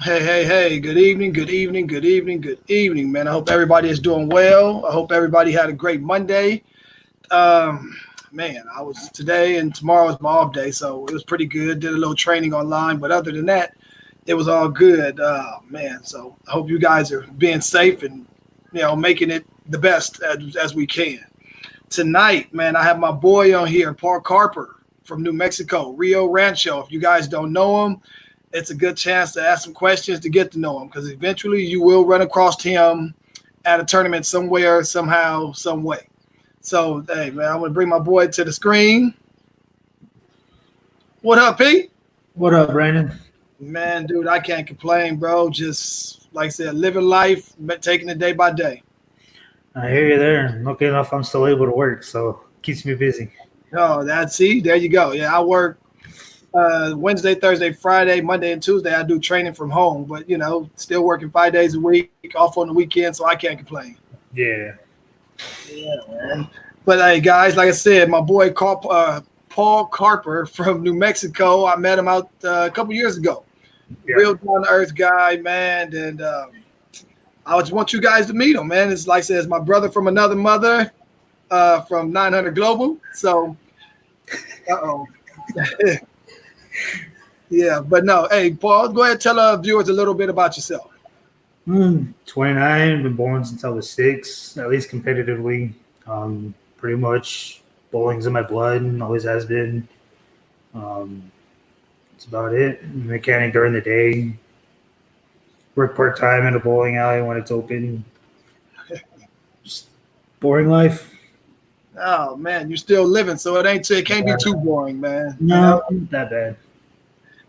Hey, good evening, good evening, man. I hope everybody is doing well. I hope everybody had a great Monday. Um, Man, I was today and tomorrow is my off day, so it was pretty good. Did a little training online, but other than that, it was all good. Man, so I hope you guys are being safe and making it the best as we can. Tonight, man, I have my boy on here, Paul Carper from New Mexico, Rio Rancho. If you guys don't know him, it's a good chance to ask some questions to get to know him because eventually you will run across him at a tournament somewhere, somehow, some way. So, hey, man, I'm going to bring my boy to the screen. What up, Pete? What up, Brandon? Man, dude, I can't complain, bro. Just, like I said, living life, taking it day by day. I hear you there. Lucky enough, I'm still able to work, so keeps me busy. Oh, there you go. Yeah, I work Wednesday, Thursday, Friday, Monday, and Tuesday. I do training from home, but still working 5 days a week, off on the weekend, so I can't complain. Yeah, Man. But hey, guys, like I said, my boy Paul Carper from New Mexico. I met him out a couple years ago. yeah. Real down to earth guy, man, and I just want you guys to meet him, man. It's like I said, it's my brother from another mother, from 900 Global. So, yeah, but no, hey, Paul, go ahead and tell our viewers a little bit about yourself. 29, been bowling since I was 6, at least competitively. Pretty much bowling's in my blood and always has been. That's about it. Mechanic during the day. Work part-time in a bowling alley when it's open. Just boring life. Oh man, you're still living, so it can't be too boring, man. No, not that bad.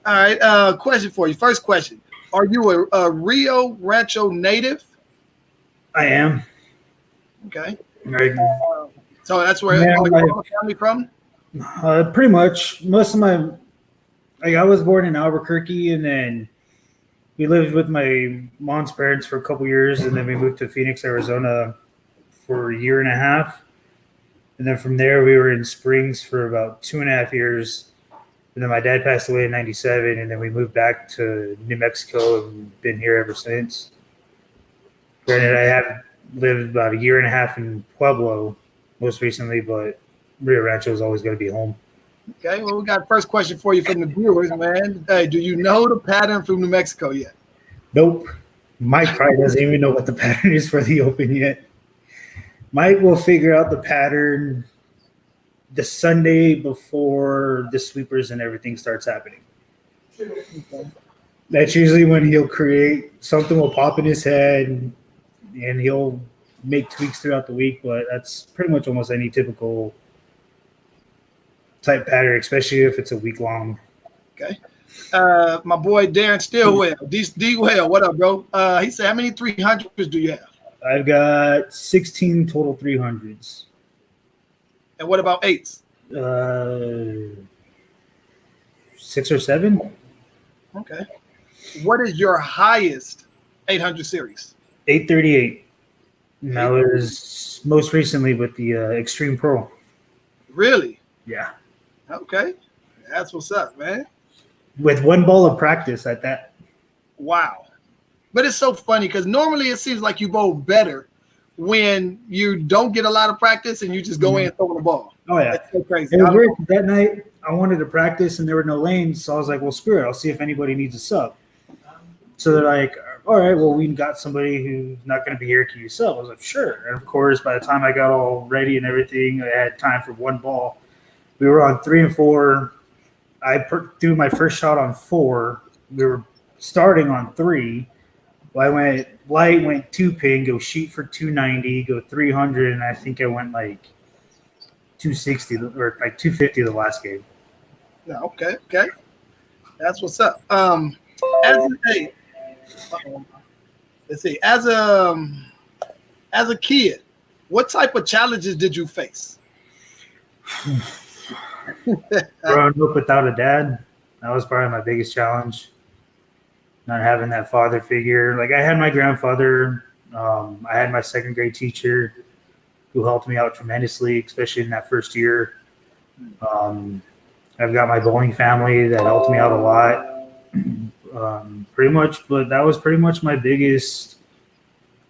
All right, question for you. First question: are you a Rio Rancho native? I am. Okay. Right. So that's where all your family from? Pretty much. Most of my, I was born in Albuquerque, and then we lived with my mom's parents for a couple years, and then we moved to Phoenix, Arizona for a year and a half. And then from there, we were in Springs for about 2.5 years. And then my dad passed away in 97, and then we moved back to New Mexico and been here ever since. Granted, I have lived about a year and a half in Pueblo most recently, but Rio Rancho is always going to be home. Okay, well, we got first question for you from the viewers, man. Hey, do you know the pattern from New Mexico yet? Nope. Mike probably doesn't even know what the pattern is for the Open yet. Mike will figure out the pattern the Sunday before the sweepers and everything starts happening. Okay. That's usually when he'll create something will pop in his head and he'll make tweaks throughout the week, but that's pretty much almost any typical type pattern, especially if it's a week long. Okay. My boy Darren Stillwell, D Well, what up, bro? He said, how many 300s do you have? I've got 16 total 300s. And what about 8s? 6 or 7. Okay. What is your highest 800 series? 838. And that was most recently with the Extreme Pro. Really? Yeah. Okay. That's what's up, man. With one ball of practice at that. Wow. But it's so funny because normally it seems like you bowl better when you don't get a lot of practice and you just go in and throw the ball. Oh, yeah. That's so crazy. It was weird. That night, I wanted to practice and there were no lanes. So I was like, well, screw it. I'll see if anybody needs a sub. So they're like, all right, well, we got somebody who's not going to be here. Can you sub? I was like, sure. And, of course, by the time I got all ready and everything, I had time for one ball. We were on 3 and 4. I threw my first shot on 4. We were starting on 3. Well, I went light, went 2-pin, go shoot for 290, go 300, and I think I went like 260 or like 250 the last game. Yeah, okay. That's what's up. Let's see. As a kid, what type of challenges did you face? Growing up without a dad, that was probably my biggest challenge. Not having that father figure. Like I had my grandfather, I had my second grade teacher who helped me out tremendously, especially in that first year. I've got my bowling family that helped me out a lot. pretty much. But that was pretty much my biggest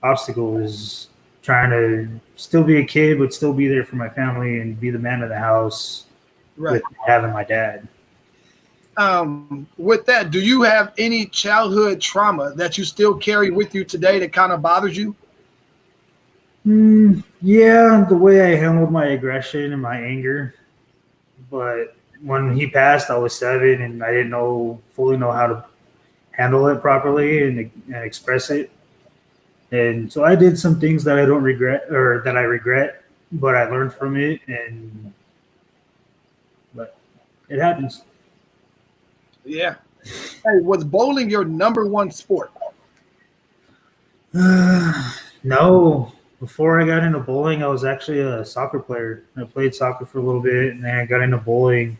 obstacle, was trying to still be a kid, but still be there for my family and be the man of the house Right. with having my dad. With that, do you have any childhood trauma that you still carry with you today that kind of bothers you? Yeah, the way I handled my aggression and my anger. But when he passed, I was 7, and I didn't fully know how to handle it properly and express it. And so I did some things that I don't regret, or that I regret, but I learned from it. But it happens. Yeah. Hey, was bowling your number one sport? No. Before I got into bowling, I was actually a soccer player. I played soccer for a little bit, and then I got into bowling,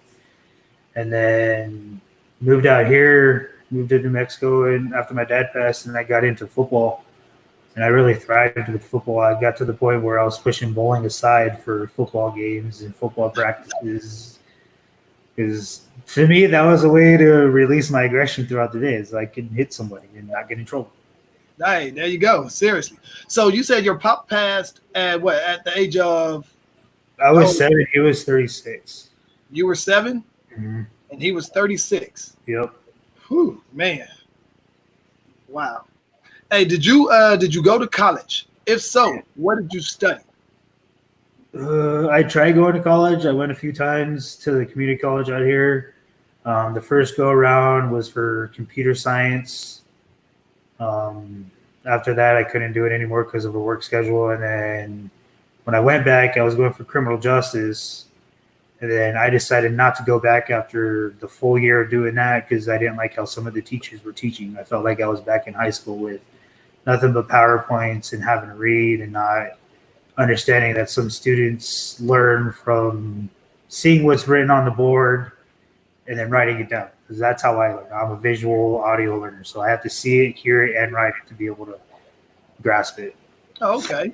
and then moved out here, moved to New Mexico, and after my dad passed, and I got into football. And I really thrived with football. I got to the point where I was pushing bowling aside for football games and football practices. Because to me, that was a way to release my aggression throughout the day, is I can hit somebody and not get in trouble. Hey, there you go. Seriously. So you said your pop passed at what? At the age of? I was 7. He was 36. You were 7, Mm-hmm. and he was 36. Yep. Whew, man. Wow. Hey, did you go to college? If so, what did you study? I tried going to college. I went a few times to the community college out here. The first go around was for computer science. After that, I couldn't do it anymore because of a work schedule. And then when I went back, I was going for criminal justice. And then I decided not to go back after the full year of doing that because I didn't like how some of the teachers were teaching. I felt like I was back in high school with nothing but PowerPoints and having to read and not understanding that some students learn from seeing what's written on the board and then writing it down, because that's how I learn. I'm a visual audio learner, so I have to see it, hear it, and write it to be able to grasp it. Oh, okay.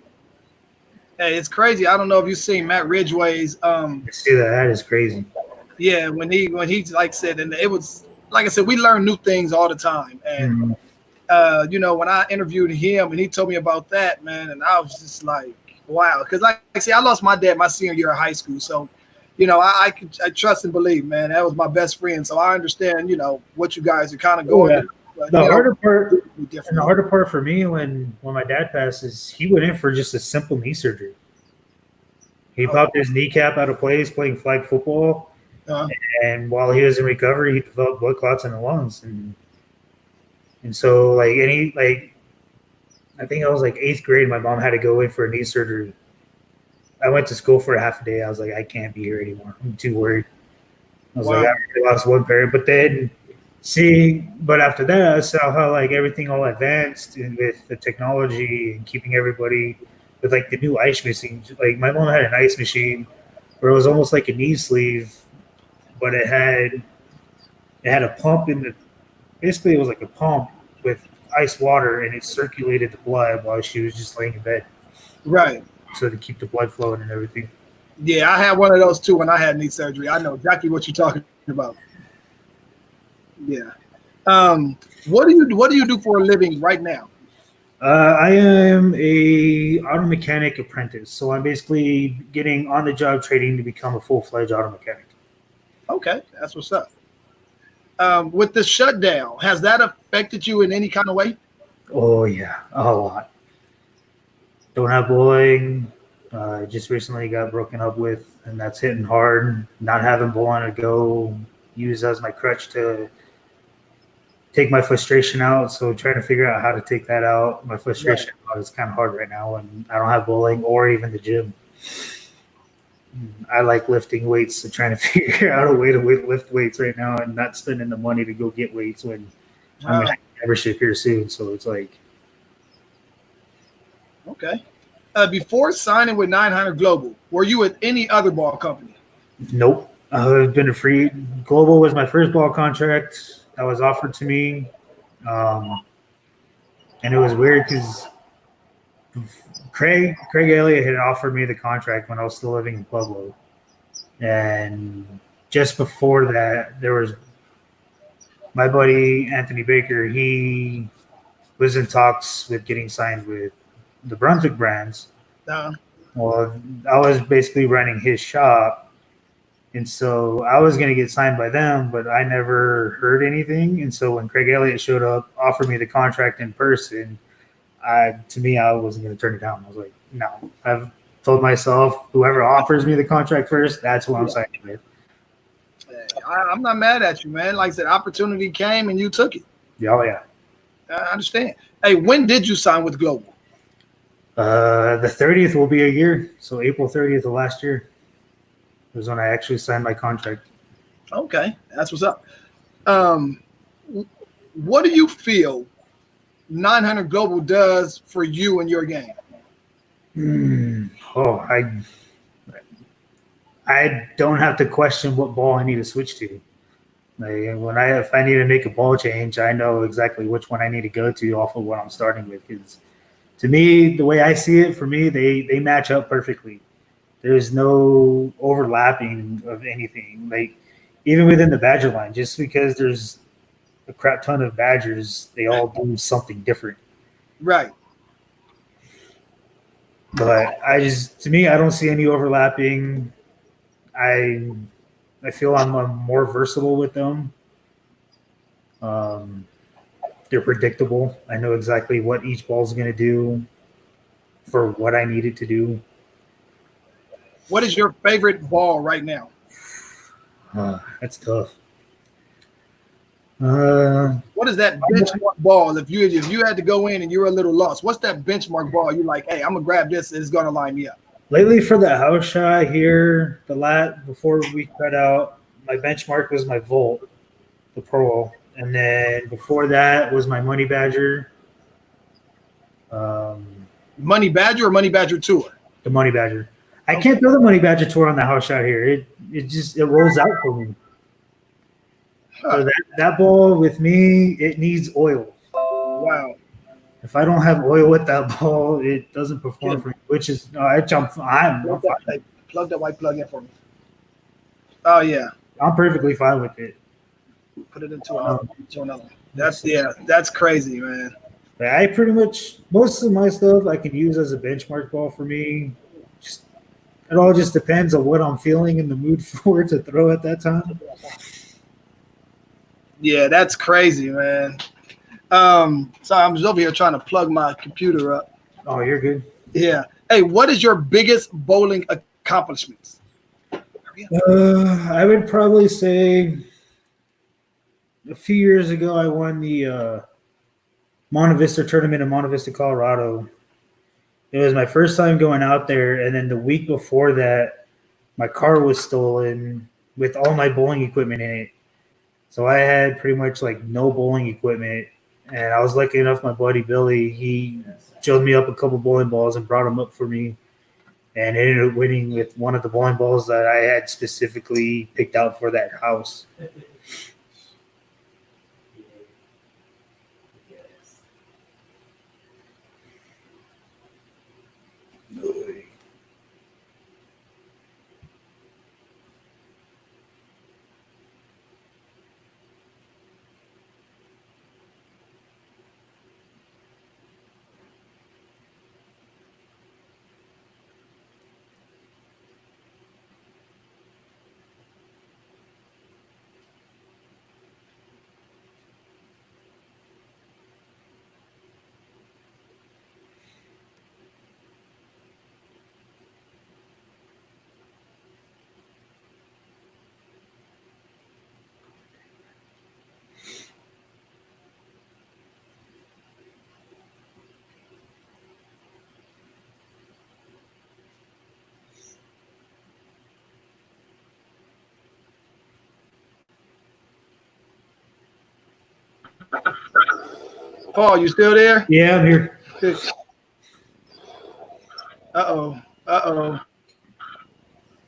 Hey, it's crazy. I don't know if you've seen Matt Ridgway's. See that? That is crazy. Yeah, when he like said, and it was like I said, we learn new things all the time, and when I interviewed him and he told me about that, man, and I was just like, wow, because like I say, I lost my dad my senior year of high school, so I trust and believe, man. That was my best friend, so I understand, what you guys are kind of going through. But, the harder part for me when my dad passes, he went in for just a simple knee surgery. He popped his kneecap out of place playing flag football, and while he was in recovery, he developed blood clots in the lungs, and so I think I was like 8th grade. My mom had to go in for a knee surgery. I went to school for a half a day. I was like, I can't be here anymore. I'm too worried. I was like, I really lost one parent. But then after that, I saw how like everything all advanced and with the technology and keeping everybody with like the new ice machine. Like my mom had an ice machine where it was almost like a knee sleeve, but it had a pump in the. Basically, it was like a pump with ice water, and it circulated the blood while she was just laying in bed. Right. So to keep the blood flowing and everything. Yeah, I had one of those too when I had knee surgery. I know exactly what you're talking about. Yeah. What do you do for a living right now? I am a auto mechanic apprentice, so I'm basically getting on the job training to become a full-fledged auto mechanic. Okay, that's what's up. With the shutdown, has that affected you in any kind of way? Oh yeah, a lot. Don't have bowling. Just recently got broken up with, and that's hitting hard. Not having bowling to go use as my crutch to take my frustration out. So trying to figure out how to take that out. My frustration out is kind of hard right now when I don't have bowling or even the gym. I like lifting weights, so trying to figure out a way to lift weights right now and not spending the money to go get weights when I'm going to have a membership here soon. So it's like. Okay. Before signing with 900 Global, were you at any other ball company? Nope. I've been Global was my first ball contract that was offered to me. And it was weird because Craig Elliott had offered me the contract when I was still living in Pueblo. And just before that, there was my buddy Anthony Baker, he was in talks with getting signed with the Brunswick brands. Uh, Well, I was basically running his shop, and so I was going to get signed by them, but I never heard anything. And so when Craig Elliott showed up, offered me the contract in person, to me, I wasn't going to turn it down. I was like, no. I've told myself, whoever offers me the contract first, that's who I'm signing with. I'm not mad at you, man. Like I said, opportunity came and you took it. Yeah, oh yeah. I understand. Hey, when did you sign with Global? The 30th will be a year. So April 30th of last year was when I actually signed my contract. Okay, that's what's up. What do you feel 900 Global does for you and your game? Oh, I don't have to question what ball I need to switch to. Like if I need to make a ball change, I know exactly which one I need to go to off of what I'm starting with. Because to me, the way I see it, for me, they match up perfectly. There's no overlapping of anything. Like even within the Badger line, just because there's a crap ton of Badgers, they all do something different. Right. But to me, I don't see any overlapping. I feel I'm more versatile with them. They're predictable. I know exactly what each ball is going to do for what I need it to do. What is your favorite ball right now? That's tough. What is that benchmark ball? If you had to go in and you're a little lost, what's that benchmark ball? You're like, hey, I'm gonna grab this and it's gonna line me up. Lately, for the house shot here, before we cut out, my benchmark was my Volt, the Pearl, and then before that was my Money Badger. Money Badger or Money Badger Tour? The Money Badger. I can't throw the Money Badger Tour on the house shot here. It rolls out for me. So that ball with me, it needs oil. Wow. If I don't have oil with that ball, it doesn't perform for me. Which is I'm fine. Plug that white plug in for me. Oh yeah. I'm perfectly fine with it. Put it into another one. That's crazy, man. I pretty much most of my stuff I can use as a benchmark ball for me. It all just depends on what I'm feeling in the mood for to throw at that time. Yeah, that's crazy, man. Sorry, I'm just over here trying to plug my computer up. Oh, you're good. Yeah. Hey, what is your biggest bowling accomplishments? I would probably say a few years ago I won the Monte Vista tournament in Monte Vista, Colorado. It was my first time going out there, and then the week before that, my car was stolen with all my bowling equipment in it. So I had pretty much like no bowling equipment, and I was lucky enough. My buddy Billy, he showed me up a couple bowling balls and brought them up for me, and ended up winning with one of the bowling balls that I had specifically picked out for that house. Paul, you still there? Yeah, I'm here. Uh-oh.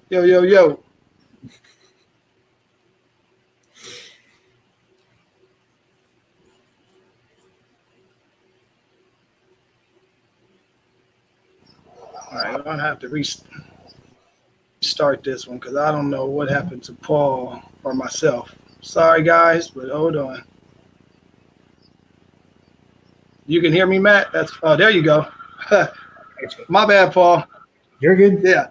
Yo. All right, I'm going to have to restart this one because I don't know what happened to Paul or myself. Sorry, guys, but hold on. You can hear me, Matt? That's there you go. My bad, Paul. You're good. Yeah.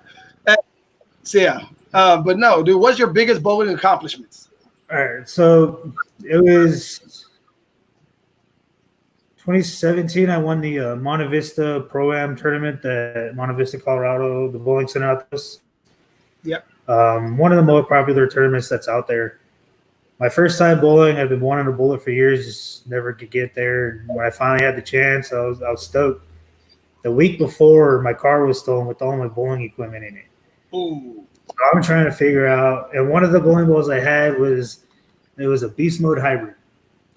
So, yeah. But no, dude, what's your biggest bowling accomplishments? All right. So it was 2017. I won the Monte Vista Pro-Am tournament at Monte Vista, Colorado, the bowling center out there. Yep. One of the most popular tournaments that's out there. My first time bowling, I've been wanting to bowl it for years, just never could get there. When I finally had the chance, I was stoked. The week before, my car was stolen with all my bowling equipment in it. Ooh. So I'm trying to figure out, and one of the bowling balls I had was a beast mode hybrid.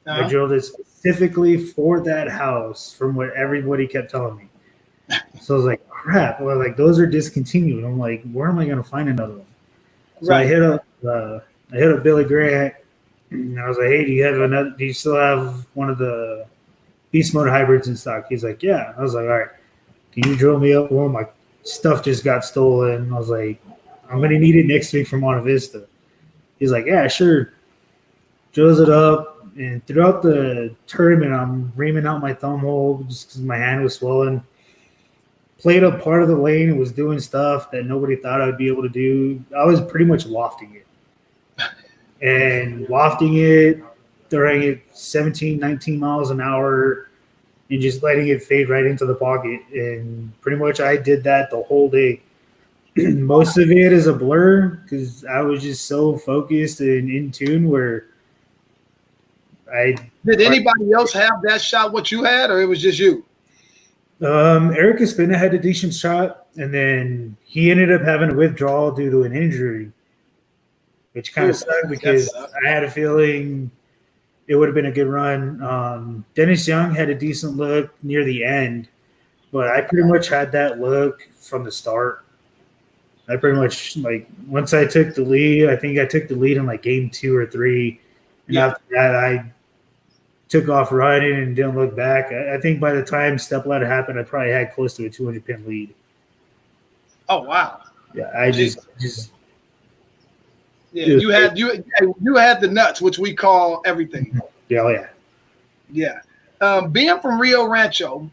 I drilled it specifically for that house, from what everybody kept telling me. So I was like, crap. Well, like those are discontinued. I'm like, where am I going to find another one? So I hit up Billy Grant, and I was like, hey, do you still have one of the beast mode hybrids in stock? He's like, yeah. I was like, all right, can you drill me up one? My stuff just got stolen. I was like, I'm going to need it next week from Monte Vista. He's like, yeah, sure. Drills it up. And throughout the tournament, I'm reaming out my thumb hole just because my hand was swollen. Played a part of the lane and was doing stuff that nobody thought I'd be able to do. I was pretty much lofting it. And lofting it, throwing it 17, 19 miles an hour, and just letting it fade right into the pocket. And pretty much I did that the whole day. Most of it is a blur because I was just so focused and in tune where Did anybody else have that shot what you had, or it was just you? Eric Espina had a decent shot, and then he ended up having a withdrawal due to an injury, which kind of sucked because I had a feeling it would have been a good run. Dennis Young had a decent look near the end, but I pretty much had that look from the start. I pretty much, like, once I took the lead, I think I took the lead in like game 2 or 3. And after that, I took off running and didn't look back. I think by the time step ladder happened, I probably had close to a 200-pin lead. Oh, wow. Yeah, I just yeah, you had the nuts, which we call everything. Yeah. Being from Rio Rancho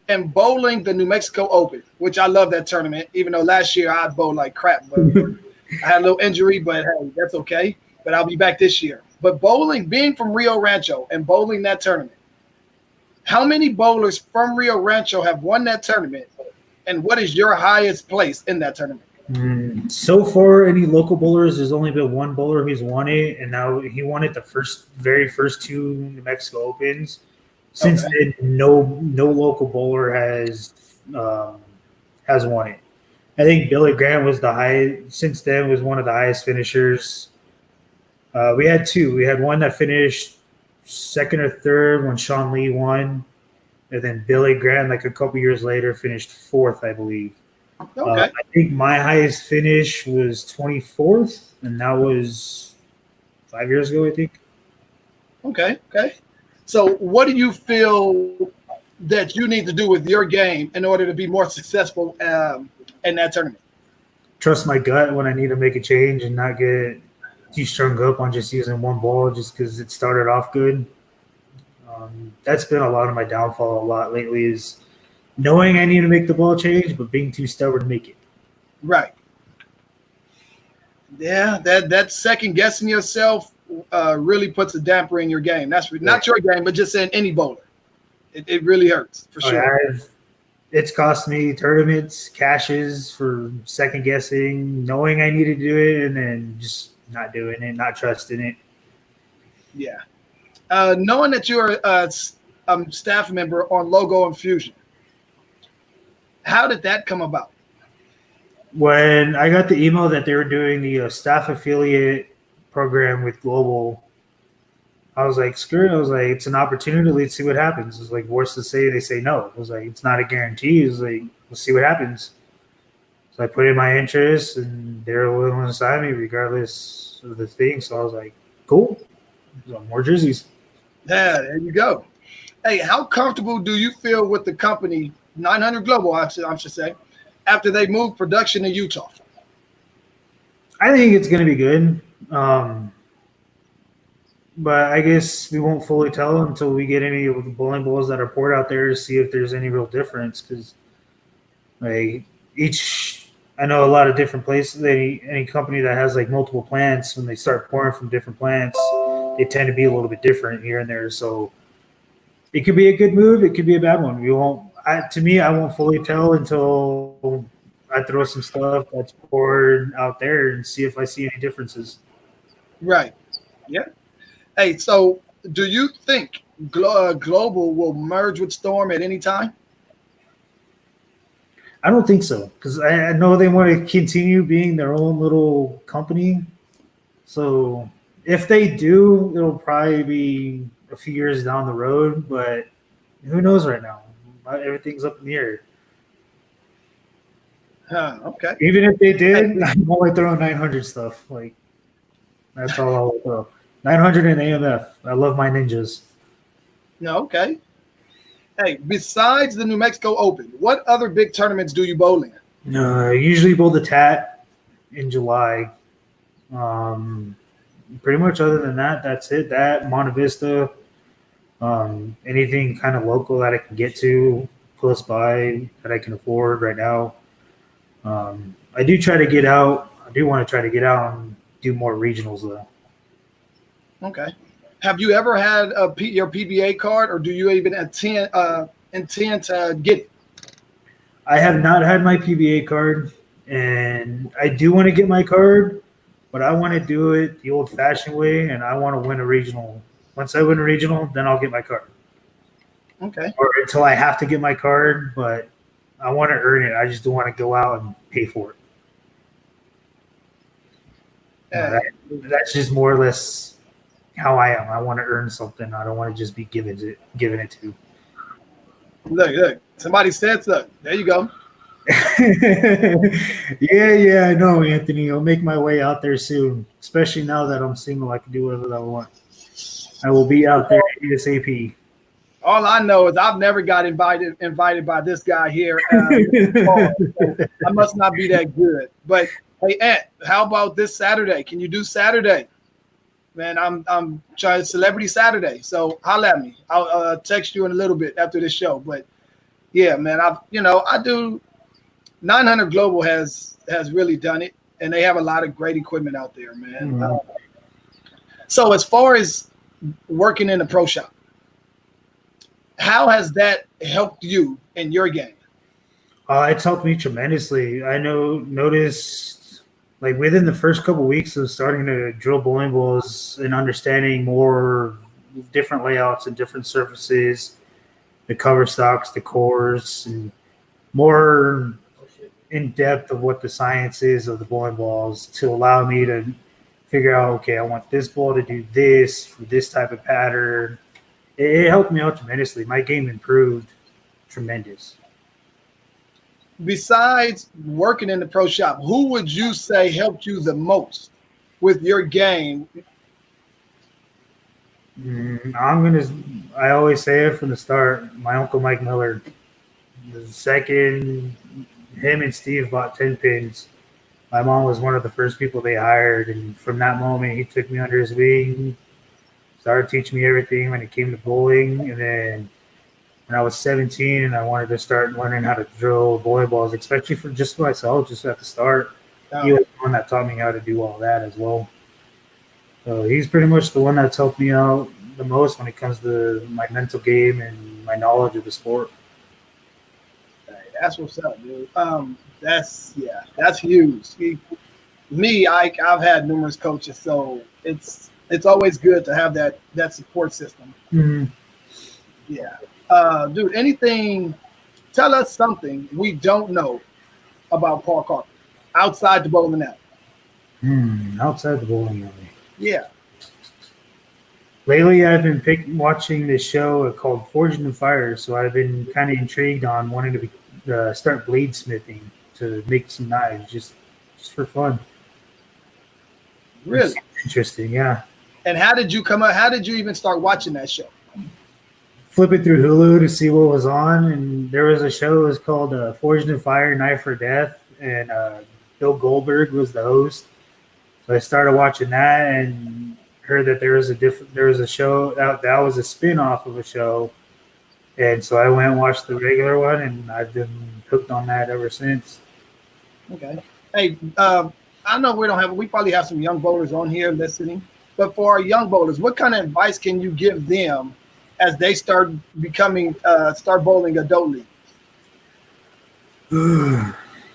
and bowling the New Mexico Open, which I love that tournament, even though last year I bowled like crap, but I had a little injury, but hey, that's okay. But I'll be back this year. But being from Rio Rancho and bowling that tournament, how many bowlers from Rio Rancho have won that tournament, and what is your highest place in that tournament? So far, any local bowlers, there's only been one bowler who's won it, and now he won it the very first 2 New Mexico Opens. Since then, no local bowler has won it. I think Billy Grant was the highest. Since then, was one of the highest finishers. We had 2. We had one that finished 2nd or 3rd when Sean Lee won, and then Billy Grant, like a couple years later, finished 4th, I believe. I think my highest finish was 24th, and that was 5 years ago, I think. Okay. So what do you feel that you need to do with your game in order to be more successful in that tournament? Trust my gut when I need to make a change and not get too strung up on just using one ball just because it started off good. That's been a lot of my downfall a lot lately is knowing I need to make the ball change, but being too stubborn to make it. Right. Yeah, that second guessing yourself really puts a damper in your game. That's not your game, but just in any bowler. It really hurts for sure. It's cost me tournaments, cashes for second guessing, knowing I need to do it, and then just not doing it, not trusting it. Yeah. Knowing that you're a staff member on Logo Infusion, how did that come about? When I got the email that they were doing the staff affiliate program with Global, I was like, screw it. I was like, it's an opportunity. Let's see what happens. It's like, what's to say they say no? I was like, it's not a guarantee. It was like, we'll see what happens. So I put in my interest, and they were willing to sign me regardless of the thing. So I was like, cool. So more jerseys. Yeah, there you go. Hey, how comfortable do you feel with the company, 900 Global, I should say, after they moved production to Utah? I think it's going to be good. But I guess we won't fully tell until we get any of the bowling balls that are poured out there to see if there's any real difference. Because like each, I know a lot of different places. Any company that has like multiple plants, when they start pouring from different plants, they tend to be a little bit different here and there. So it could be a good move. It could be a bad one. We won't. To me, I won't fully tell until I throw some stuff that's poured out there and see if I see any differences. Right. Yeah. Hey, so do you think Global will merge with Storm at any time? I don't think so because I know they want to continue being their own little company. So if they do, it'll probably be a few years down the road. But who knows right now? Everything's up in the air. Okay. Even if they Hey, did, I'm only throwing 900 stuff. Like that's all I'll throw. 900 and AMF. I love my ninjas. no, okay. Hey, besides the New Mexico Open, what other big tournaments do you bowl in? Usually bowl the Tat in July. Pretty much other than that, that's it. That Monte Vista, anything kind of local that I can get to close by that I can afford right now. I do try to get out. I do want to try to get out and do more regionals though. Okay. Have you ever had your PBA card, or do you even intend to get it? I have not had my PBA card, and I do want to get my card, but I want to do it the old-fashioned way, and I want to win a regional. Once I win a regional, then I'll get my card. Okay. Or until I have to get my card, but I want to earn it. I just don't want to go out and pay for it. That's just more or less how I am. I want to earn something. I don't want to just be given it to. Look. Somebody said so. There you go. yeah, I know, Anthony. I'll make my way out there soon. Especially now that I'm single, I can do whatever I want. I will be out there ASAP. All I know is I've never got invited by this guy here. So I must not be that good. But hey, Ant, how about this Saturday? Can you do Saturday? Man, I'm trying Celebrity Saturday. So holla at me. I'll text you in a little bit after this show. But yeah, man, I do. 900 Global has really done it, and they have a lot of great equipment out there, man. Mm-hmm. So as far as working in the pro shop, how has that helped you in your game? It's helped me tremendously. I noticed like within the first couple of weeks of starting to drill bowling balls and understanding more different layouts and different surfaces, the cover stocks, the cores, and more in depth of what the science is of the bowling balls to allow me to figure out, okay, I want this ball to do this for this type of pattern. It helped me out tremendously. My game improved tremendous. Besides working in the pro shop, who would you say helped you the most with your game? I always say it from the start, my uncle Mike Miller. The second him and Steve bought 10 pins, my mom was one of the first people they hired. And from that moment, he took me under his wing, started teaching me everything when it came to bowling. And then when I was 17 and I wanted to start learning how to drill bowling balls, especially for just myself, just at the start, he was the one that taught me how to do all that as well. So he's pretty much the one that's helped me out the most when it comes to my mental game and my knowledge of the sport. That's what's up, dude. That's huge. I've had numerous coaches, so it's always good to have that support system. Mm-hmm. Yeah, dude. Tell us something we don't know about Paul Carper outside the bowling alley. Outside the bowling alley. Yeah. Lately, I've been watching this show called Forged in Fire, so I've been kind of intrigued on wanting to start bladesmithing to make some knives, just for fun. Really interesting, yeah. And how did you come up? How did you even start watching that show? Flipping through Hulu to see what was on, and there was a show that was called Forged in Fire, Knife for Death, and Bill Goldberg was the host. So I started watching that, and heard that there was a show that was a spin-off of a show, and so I went and watched the regular one, and I've been hooked on that ever since. Okay. Hey, I know we probably have some young bowlers on here listening, but for our young bowlers, what kind of advice can you give them as they start bowling adult league?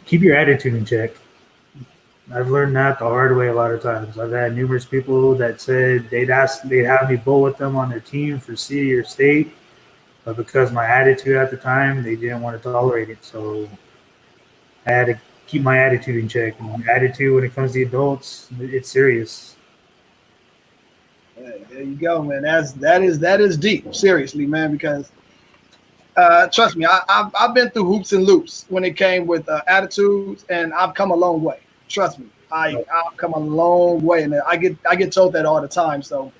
Keep your attitude in check. I've learned that the hard way a lot of times. I've had numerous people that said they'd have me bowl with them on their team for city or state, but because my attitude at the time, they didn't want to tolerate it. So I had to keep my attitude in check. And attitude when it comes to adults, it's serious. Hey, there you go, man. That is deep, seriously, man. Because trust me, I've been through hoops and loops when it came with attitudes, and I've come a long way. Trust me, I've come a long way, and I get told that all the time. So,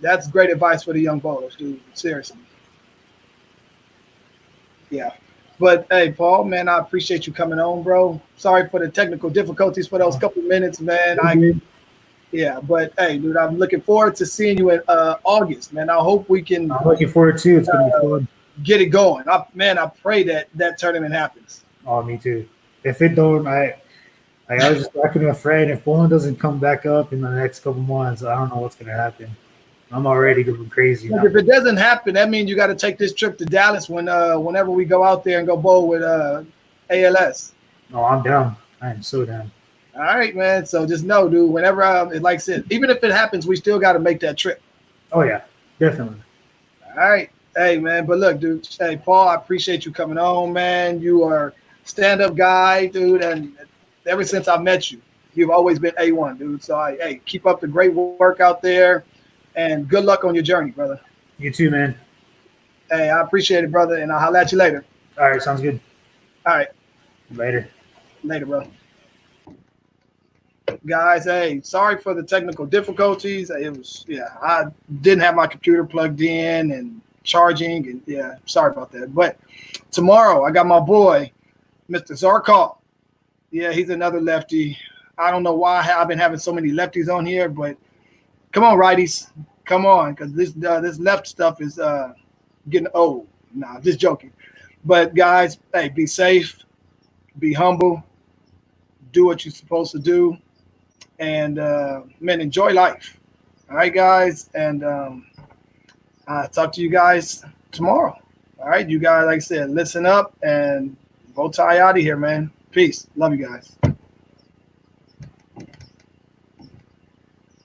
that's great advice for the young bowlers, dude. Seriously, yeah. But hey, Paul, man, I appreciate you coming on, bro. Sorry for the technical difficulties for those couple minutes, man. Yeah, but hey, dude, I'm looking forward to seeing you in August, man. I hope we can. I'm looking forward to. It's gonna be fun. Get it going, I pray that tournament happens. Oh, me too. If it don't, I was just talking to a friend. If bowling doesn't come back up in the next couple months, I don't know what's gonna happen. I'm already going crazy. Now. If it doesn't happen, that means you got to take this trip to Dallas whenever we go out there and go bowl with ALS. Oh, I'm down. I am so down. All right, man. So just know, dude, whenever like I said, even if it happens, we still got to make that trip. Oh, yeah, definitely. All right. Hey, man. But look, dude, hey, Paul, I appreciate you coming on, man. You are a stand-up guy, dude. And ever since I met you, you've always been A1, dude. So, hey, keep up the great work out there. And good luck on your journey, brother. You too, man. Hey, I appreciate it, brother. And I'll holler at you later. All right. Sounds good. All right. Later. Later, bro. Guys, hey, sorry for the technical difficulties. I didn't have my computer plugged in and charging, and yeah, sorry about that. But tomorrow I got my boy, Mr. Zarkal. Yeah, he's another lefty. I don't know why I've been having so many lefties on here, but come on, righties, come on, because this left stuff is getting old. Nah, just joking. But guys, hey, be safe, be humble, do what you're supposed to do. And man, enjoy life. All right, guys, and I'll talk to you guys tomorrow. All right, you guys, like I said, listen up and Bowtie out of here, man. Peace. Love you guys.